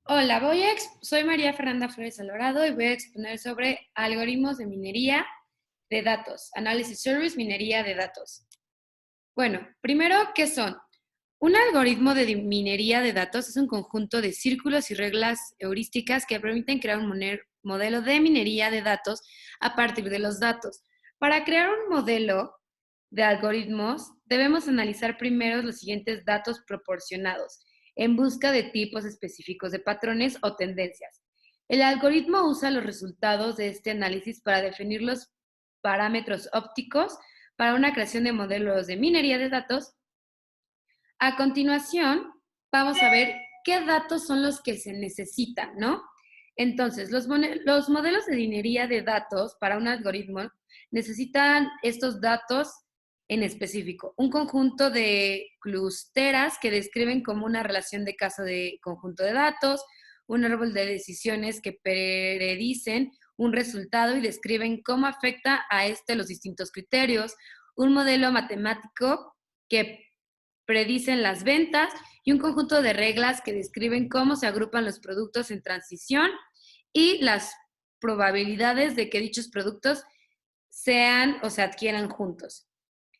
Hola, soy María Fernanda Flores Alvarado y voy a exponer sobre algoritmos de minería de datos, análisis service, minería de datos. Bueno, primero, ¿qué son? Un algoritmo de minería de datos es un conjunto de círculos y reglas heurísticas que permiten crear un modelo de minería de datos a partir de los datos. Para crear un modelo de algoritmos, debemos analizar primero los siguientes datos proporcionados en busca de tipos específicos de patrones o tendencias. El algoritmo usa los resultados de este análisis para definir los parámetros ópticos para una creación de modelos de minería de datos. A continuación, vamos a ver qué datos son los que se necesitan, ¿no? Entonces, los modelos de minería de datos para un algoritmo necesitan estos datos en específico. Un conjunto de clusteras que describen como una relación de caso de conjunto de datos, un árbol de decisiones que predicen un resultado y describen cómo afecta a los distintos criterios, un modelo matemático que predicen las ventas y un conjunto de reglas que describen cómo se agrupan los productos en transición y las probabilidades de que dichos productos sean o se adquieran juntos.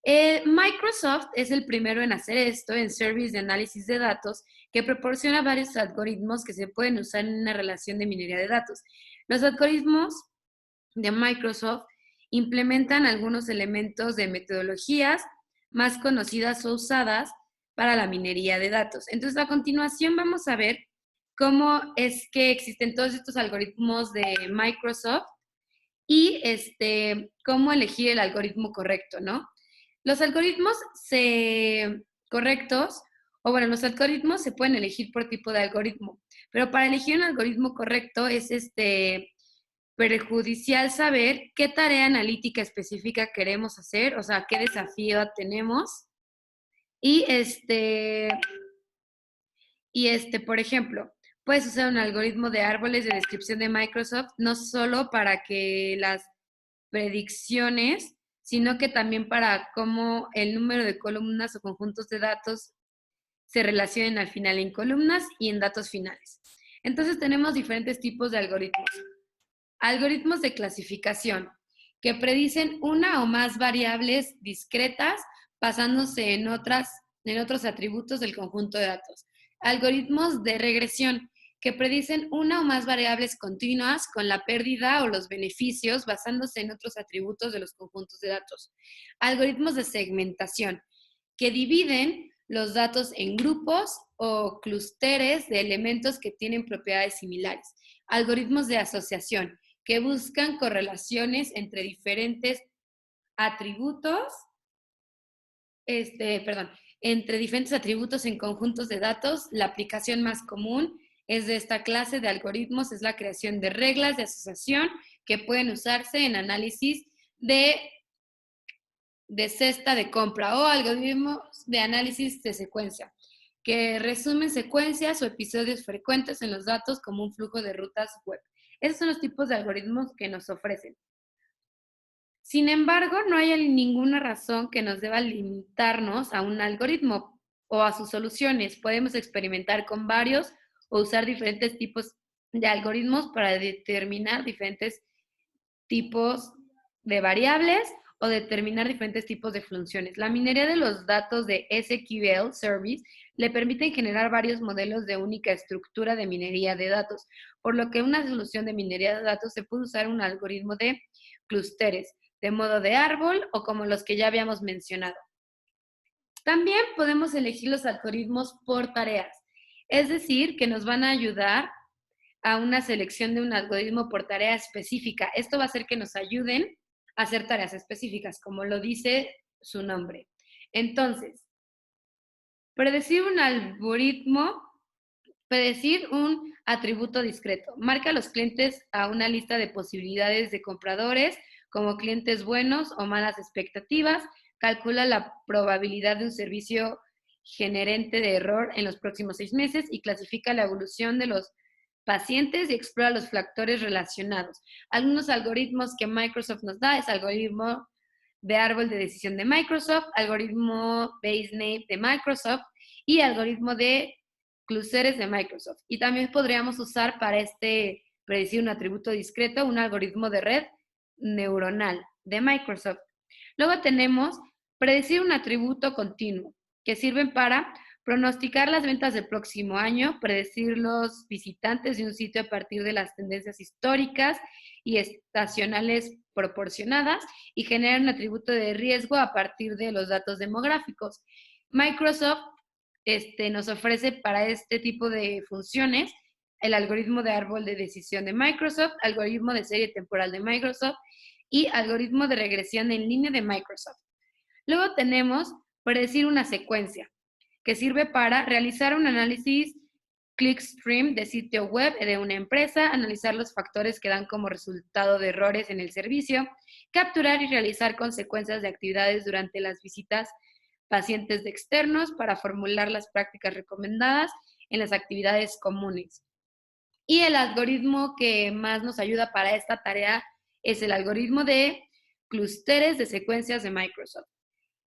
Microsoft es el primero en hacer esto en Service de análisis de datos que proporciona varios algoritmos que se pueden usar en una relación de minería de datos. Los algoritmos de Microsoft implementan algunos elementos de metodologías más conocidas o usadas para la minería de datos. Entonces, a continuación vamos a ver cómo es que existen todos estos algoritmos de Microsoft y cómo elegir el algoritmo correcto, ¿no? Los algoritmos correctos, o bueno, los algoritmos se pueden elegir por tipo de algoritmo, pero para elegir un algoritmo correcto es perjudicial saber qué tarea analítica específica queremos hacer, o sea, qué desafío tenemos. Y por ejemplo, puedes usar un algoritmo de árboles de descripción de Microsoft, no solo para que las predicciones, sino que también para cómo el número de columnas o conjuntos de datos se relacionen al final en columnas y en datos finales. Entonces tenemos diferentes tipos de algoritmos. Algoritmos de clasificación, que predicen una o más variables discretas basándose en otros atributos del conjunto de datos. Algoritmos de regresión, que predicen una o más variables continuas con la pérdida o los beneficios basándose en otros atributos de los conjuntos de datos. Algoritmos de segmentación, que dividen los datos en grupos o clústeres de elementos que tienen propiedades similares. Algoritmos de asociación, que buscan correlaciones entre diferentes atributos, entre diferentes atributos en conjuntos de datos. La aplicación más común es de esta clase de algoritmos, es la creación de reglas de asociación que pueden usarse en análisis de cesta de compra o algoritmos de análisis de secuencia, que resumen secuencias o episodios frecuentes en los datos como un flujo de rutas web. Esos son los tipos de algoritmos que nos ofrecen. Sin embargo, no hay ninguna razón que nos deba limitarnos a un algoritmo o a sus soluciones. Podemos experimentar con varios o usar diferentes tipos de algoritmos para determinar diferentes tipos de variables o determinar diferentes tipos de funciones. La minería de los datos de SQL Service le permite generar varios modelos de única estructura de minería de datos, por lo que una solución de minería de datos se puede usar un algoritmo de clústeres, de modo de árbol o como los que ya habíamos mencionado. También podemos elegir los algoritmos por tareas, es decir, que nos van a ayudar a una selección de un algoritmo por tarea específica. Esto va a hacer que nos ayuden a hacer tareas específicas, como lo dice su nombre. Entonces, predecir un atributo discreto. Marca a los clientes a una lista de posibilidades de compradores, como clientes buenos o malas expectativas. Calcula la probabilidad de un servicio generente de error en los próximos 6 meses y clasifica la evolución de los pacientes y explora los factores relacionados. Algunos algoritmos que Microsoft nos da es algoritmo de árbol de decisión de Microsoft, algoritmo Bayes-Nape de Microsoft y algoritmo de clústeres de Microsoft. Y también podríamos usar para predecir un atributo discreto, un algoritmo de red neuronal de Microsoft. Luego tenemos predecir un atributo continuo, que sirven para pronosticar las ventas del próximo año, predecir los visitantes de un sitio a partir de las tendencias históricas y estacionales proporcionadas y generar un atributo de riesgo a partir de los datos demográficos. Microsoft nos ofrece para este tipo de funciones el algoritmo de árbol de decisión de Microsoft, algoritmo de serie temporal de Microsoft y algoritmo de regresión en línea de Microsoft. Luego tenemos predecir una secuencia, que sirve para realizar un análisis clickstream de sitio web de una empresa, analizar los factores que dan como resultado de errores en el servicio, capturar y realizar consecuencias de actividades durante las visitas pacientes de externos para formular las prácticas recomendadas en las actividades comunes. Y el algoritmo que más nos ayuda para esta tarea es el algoritmo de clústeres de secuencias de Microsoft.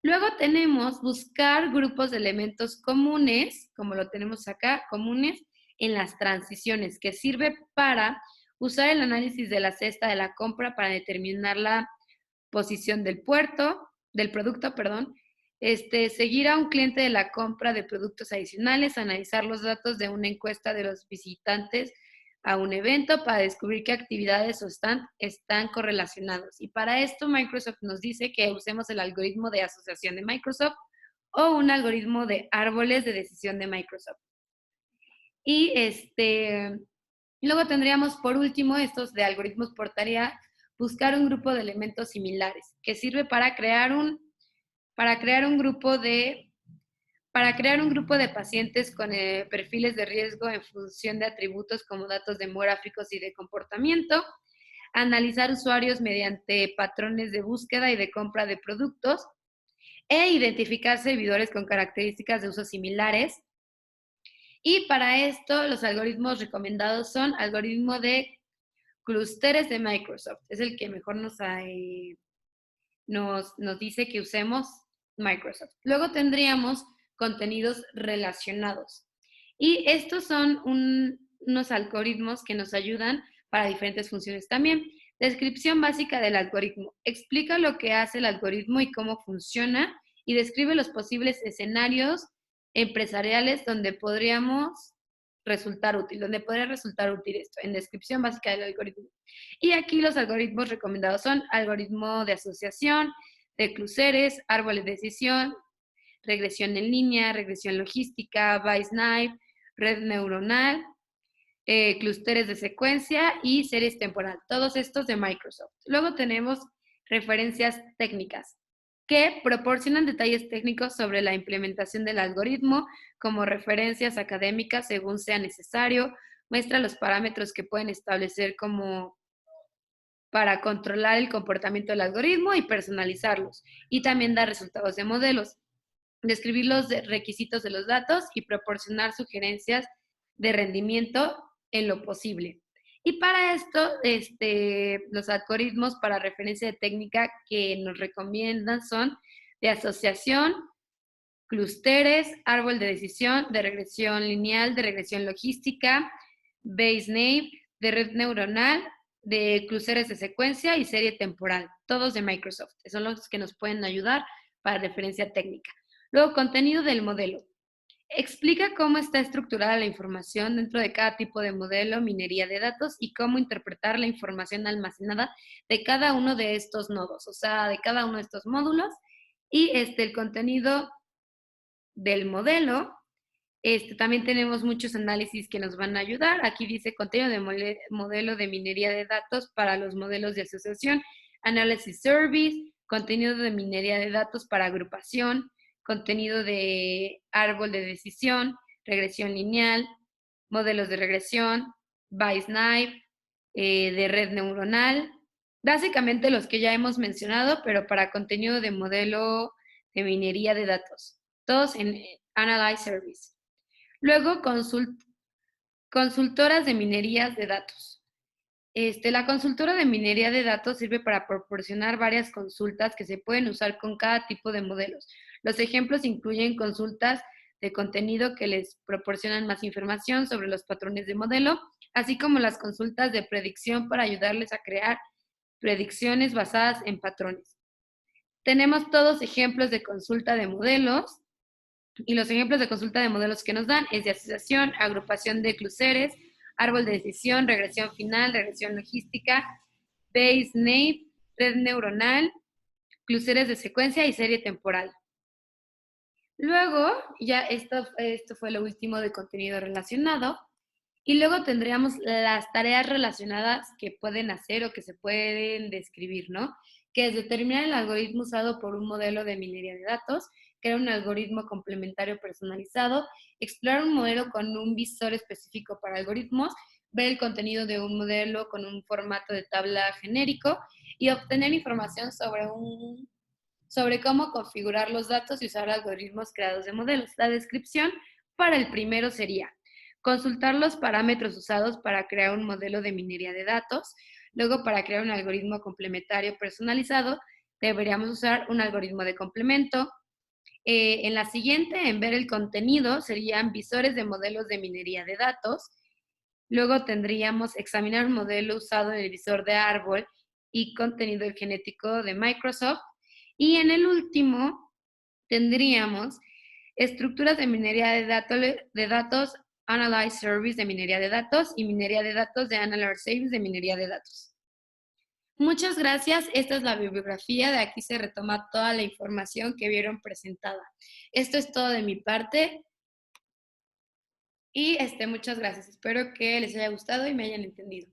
Luego tenemos buscar grupos de elementos comunes, como lo tenemos acá, comunes en las transiciones, que sirve para usar el análisis de la cesta de la compra para determinar la posición del producto, seguir a un cliente de la compra de productos adicionales, analizar los datos de una encuesta de los visitantes a un evento para descubrir qué actividades están correlacionados. Y para esto Microsoft nos dice que usemos el algoritmo de asociación de Microsoft o un algoritmo de árboles de decisión de Microsoft. Y luego tendríamos por último estos de algoritmos por tarea, buscar un grupo de elementos similares, que sirve para crear un grupo de pacientes con perfiles de riesgo en función de atributos como datos demográficos y de comportamiento, analizar usuarios mediante patrones de búsqueda y de compra de productos, e identificar servidores con características de uso similares. Y para esto, los algoritmos recomendados son algoritmo de clústeres de Microsoft. Es el que mejor nos dice que usemos Microsoft. Luego tendríamos contenidos relacionados. Y estos son unos algoritmos que nos ayudan para diferentes funciones también. Descripción básica del algoritmo. Explica lo que hace el algoritmo y cómo funciona y describe los posibles escenarios empresariales donde podría resultar útil esto, en descripción básica del algoritmo. Y aquí los algoritmos recomendados son algoritmo de asociación, de clústeres, árboles de decisión, regresión en línea, regresión logística, Bayes-Knife, red neuronal, clústeres de secuencia y series temporal. Todos estos de Microsoft. Luego tenemos referencias técnicas que proporcionan detalles técnicos sobre la implementación del algoritmo, como referencias académicas según sea necesario, muestra los parámetros que pueden establecer como para controlar el comportamiento del algoritmo y personalizarlos, y también da resultados de modelos, describir los requisitos de los datos y proporcionar sugerencias de rendimiento en lo posible. Y para esto, los algoritmos para referencia de técnica que nos recomiendan son de asociación, clústeres, árbol de decisión, de regresión lineal, de regresión logística, Bayes-Knife, de red neuronal, de clústeres de secuencia y serie temporal, todos de Microsoft. Son los que nos pueden ayudar para referencia técnica. Luego, contenido del modelo. Explica cómo está estructurada la información dentro de cada tipo de modelo, minería de datos y cómo interpretar la información almacenada de cada uno de estos nodos, o sea, de cada uno de estos módulos. Y el contenido del modelo, también tenemos muchos análisis que nos van a ayudar. Aquí dice contenido de modelo de minería de datos para los modelos de asociación, análisis service, contenido de minería de datos para agrupación, contenido de árbol de decisión, regresión lineal, modelos de regresión, Bayes-Knife, de red neuronal, básicamente los que ya hemos mencionado, pero para contenido de modelo de minería de datos, todos en Analyze Service. Luego, consultoras de minerías de datos. La consultora de minería de datos sirve para proporcionar varias consultas que se pueden usar con cada tipo de modelos. Los ejemplos incluyen consultas de contenido que les proporcionan más información sobre los patrones de modelo, así como las consultas de predicción para ayudarles a crear predicciones basadas en patrones. Tenemos todos ejemplos de consulta de modelos y los ejemplos de consulta de modelos que nos dan es de asociación, agrupación de clústeres, árbol de decisión, regresión final, regresión logística, Bayes Naive, red neuronal, clústeres de secuencia y serie temporal. Luego, ya esto fue lo último de contenido relacionado. Y luego tendríamos las tareas relacionadas que pueden hacer o que se pueden describir, ¿no? Que es determinar el algoritmo usado por un modelo de minería de datos, crear un algoritmo complementario personalizado, explorar un modelo con un visor específico para algoritmos, ver el contenido de un modelo con un formato de tabla genérico y obtener información sobre cómo configurar los datos y usar algoritmos creados de modelos. La descripción para el primero sería consultar los parámetros usados para crear un modelo de minería de datos. Luego, para crear un algoritmo complementario personalizado, deberíamos usar un algoritmo de complemento. En la siguiente, en ver el contenido, serían visores de modelos de minería de datos. Luego tendríamos examinar un modelo usado en el visor de árbol y contenido genético de Microsoft. Y en el último, tendríamos estructuras de minería de datos, Analyze Service de minería de datos y minería de datos de Analyze Service de minería de datos. Muchas gracias. Esta es la bibliografía. De aquí se retoma toda la información que vieron presentada. Esto es todo de mi parte. Y muchas gracias. Espero que les haya gustado y me hayan entendido.